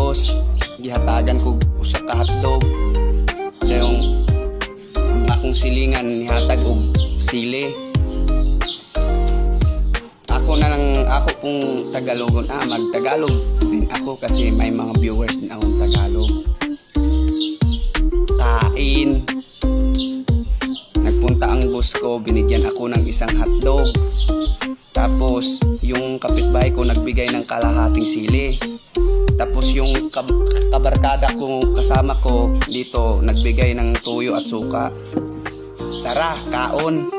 Tapos gihatagan ko usa ka hotdog. Yung ang akong silingan nihatag og sili. Ako pong Tagalogon. Mag-Tagalog din ako kasi may mga viewers din akong Tagalog. Kain. Nagpunta ang boss ko, binigyan ako ng isang hotdog. Tapos yung kapitbahay ko nagbigay ng kalahating sili. Tapos yung kabarkada ko kasama ko dito nagbigay ng tuyo at suka. Tara, kaon.